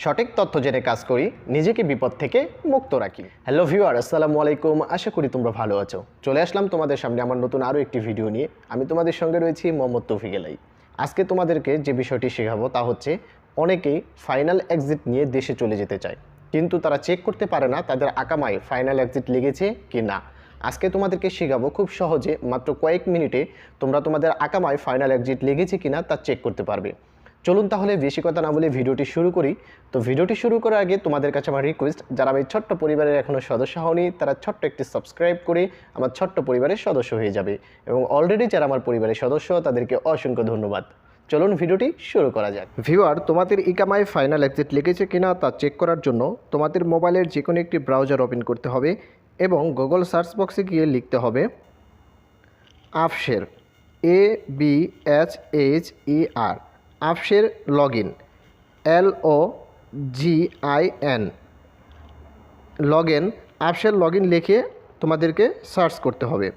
সঠিক তথ্য জেনে কাজ করি, নিজেকে বিপদ থেকে মুক্ত রাখি। হ্যালো ভিউয়ার, আসসালামু আলাইকুম। আশা করি তোমরা ভালো আছো। চলে আসলাম তোমাদের সামনে আমার নতুন আরও একটি ভিডিও নিয়ে। আমি তোমাদের সঙ্গে রয়েছি মোহাম্মদ তৌফিক এলাই। আজকে তোমাদেরকে যে বিষয়টি শেখাবো তা হচ্ছে, অনেকেই ফাইনাল এক্সিট নিয়ে দেশে চলে যেতে চায়, কিন্তু তারা চেক করতে পারে না তাদের আকামায় ফাইনাল এক্সিট লেগেছে কি না। আজকে তোমাদেরকে শেখাবো খুব সহজে, মাত্র কয়েক মিনিটে তোমরা তোমাদের আকামায় ফাইনাল এক্সিট লেগেছে কিনা তা চেক করতে পারবে। চলুন তাহলে বেশি কথা না বলে ভিডিওটি শুরু করি। তো ভিডিওটি শুরু করার আগে তোমাদের কাছে আমার রিকোয়েস্ট, যারা আমি ছোট্ট পরিবারের এখনও সদস্য হওনি তারা ছোট্ট একটি সাবস্ক্রাইব করে আমার ছোট্ট পরিবারের সদস্য হয়ে যাবে, এবং অলরেডি যারা আমার পরিবারের সদস্য তাদেরকে অসংখ্য ধন্যবাদ। চলুন ভিডিওটি শুরু করা যাক। ভিউয়ার, তোমাদের ইকামায় ফাইনাল এক্সিট লেগেছে কিনা তা চেক করার জন্য তোমাদের মোবাইলের যে কোনো একটি ব্রাউজার ওপেন করতে হবে এবং গুগল সার্চ বক্সে গিয়ে লিখতে হবে আফশের, ABHER, আফশের লগইন, LOGIN, লগইন, আফশের লগইন লিখে তোমাদেরকে সার্চ করতে হবে।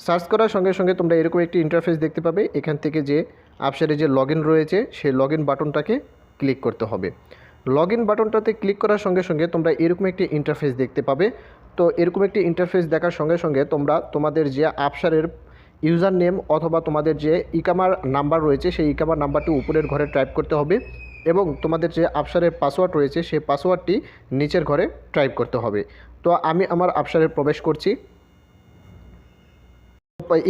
সার্চ করার সঙ্গে সঙ্গে তোমরা এরকম একটি ইন্টারফেস দেখতে পাবে। এখান থেকে যে আফশের যে লগইন রয়েছে সেই লগইন বাটনটাকে ক্লিক করতে হবে। লগইন বাটনটাতে ক্লিক করার সঙ্গে সঙ্গে তোমরা এরকম একটি ইন্টারফেস দেখতে পাবে। তো এরকম একটি ইন্টারফেস দেখার সঙ্গে সঙ্গে তোমরা তোমাদের যে আফশের ইউজার নেম অথবা তোমাদের যে ইকামার নাম্বার রয়েছে সেই ইকামার নাম্বারটি উপরের ঘরে টাইপ করতে হবে, এবং তোমাদের যে আফসারের পাসওয়ার্ড রয়েছে সেই পাসওয়ার্ডটি নিচের ঘরে টাইপ করতে হবে। তো আমি আমার আফসারে প্রবেশ করছি।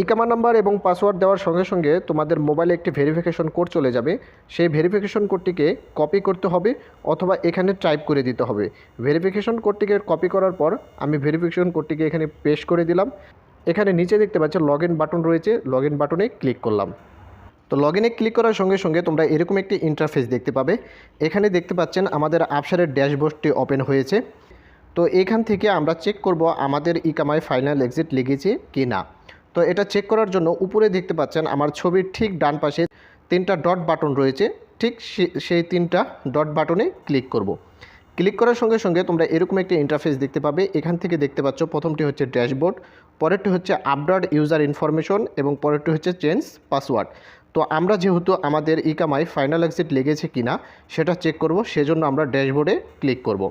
ইকামা নাম্বার এবং পাসওয়ার্ড দেওয়ার সঙ্গে সঙ্গে তোমাদের মোবাইলে একটি ভেরিফিকেশন কোড চলে যাবে। সেই ভেরিফিকেশন কোডটিকে কপি করতে হবে অথবা এখানে টাইপ করে দিতে হবে। ভেরিফিকেশন কোডটিকে কপি করার পর আমি ভেরিফিকেশন কোডটিকে এখানে পেস্ট করে দিলাম। এখানে নিচে দেখতে পাচ্ছ লগইন বাটন রয়েছে, লগইন বাটনে ক্লিক করলাম। তো লগইনে ক্লিক করার সঙ্গে সঙ্গে তোমরা এরকম একটি ইন্টারফেস দেখতে পাবে। এখানে দেখতে পাচ্ছেন আমাদের আফসারের ড্যাশবোর্ডটি ওপেন হয়েছে। তো এখান থেকে আমরা চেক করব আমাদের ইকামায় ফাইনাল এক্সিট লেগেছে কি না। তো এটা চেক করার জন্য উপরে দেখতে পাচ্ছেন আমার ছবির ঠিক ডান পাশে 3টা ডট বাটন রয়েছে, ঠিক সেই 3টা ডট বাটনে ক্লিক করব। ক্লিক করার সঙ্গে সঙ্গে তোমরা এরকম একটি ইন্টারফেস দেখতে পাবে। এখান থেকে দেখতে পাচ্ছ প্রথমটি হচ্ছে ড্যাশবোর্ড, পরেরটি হচ্ছে আপডেট ইউজার ইনফরমেশন এবং পরেরটি হচ্ছে চেঞ্জ পাসওয়ার্ড। তো আমরা যেহেতু আমাদের ইকামায় ফাইনাল এক্সিট লেগেছে কিনা সেটা চেক করব, সেজন্য আমরা ড্যাশবোর্ডে ক্লিক করব।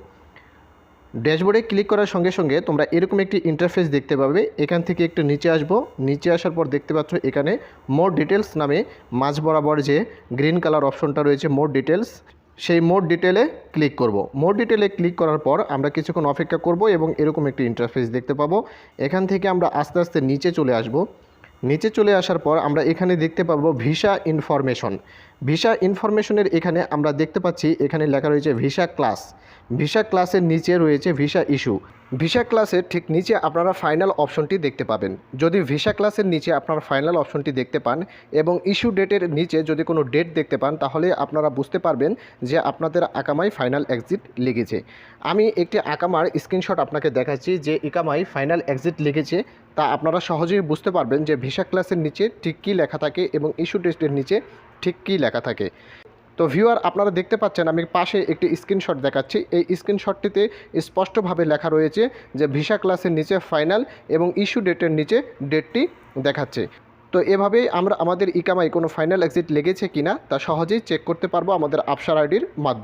ড্যাশবোর্ডে ক্লিক করার সঙ্গে সঙ্গে তোমরা এরকম একটি ইন্টারফেস দেখতে পাবে। এখান থেকে একটু নিচে আসব। নিচে আসার পর দেখতে পাচ্ছ এখানে মোর ডিটেলস নামে মাঝ বরাবর যে গ্রিন কালার অপশনটা রয়েছে মোর ডিটেলস, সেই মোর ডিটেলে ক্লিক করব। মোর ডিটেলে ক্লিক করার পর আমরা কিছুক্ষণ অপেক্ষা করব এবং এরকম একটি ইন্টারফেস দেখতে পাবো। এখান থেকে আমরা আস্তে আস্তে নিচে চলে আসব। নিচে চলে আসার পর আমরা এখানে দেখতে পাবো ভিসা ইনফরমেশন। ভিসা ইনফরমেশনের এখানে আমরা দেখতে পাচ্ছি এখানে লেখা রয়েছে ভিসা ক্লাস। ভিসা ক্লাসের নিচে রয়েছে ভিসা ইস্যু। ভিসা ক্লাসের ঠিক নিচে আপনারা ফাইনাল অপশনটি দেখতে পাবেন। যদি ভিসা ক্লাসের নিচে আপনারা ফাইনাল অপশনটি দেখতে পান এবং ইস্যু ডেটের নিচে যদি কোনো ডেট দেখতে পান, তাহলে আপনারা বুঝতে পারবেন যে আপনাদের আকামায় ফাইনাল এক্সিট লেগেছে। আমি একটি আকামার স্ক্রিনশট আপনাকে দেখাচ্ছি যে ইকামায় ফাইনাল এক্সিট লেগেছে, তা আপনারা সহজেই বুঝতে পারবেন যে ভিসা ক্লাসের নিচে ঠিক কী লেখা থাকে এবং ইস্যু ডেটের নিচে ঠিক কী লেখা থাকে। তো ভিউয়ার, আপনারা দেখতে পাচ্ছেন আমি পাশে একটি স্ক্রিনশট দেখাচ্ছি। এই স্ক্রিনশটটিতে স্পষ্টভাবে লেখা রয়েছে যে ভিসা ক্লাসের নিচে ফাইনাল এবং ইস্যু ডেটের নিচে ডেটটি দেখাচ্ছে। তো এভাবেই আমরা আমাদের ইকামায় কোনো ফাইনাল এক্সিট লেগেছে কিনা তা সহজেই চেক করতে পারবো আমাদের আফসার আইডির মাধ্যমে।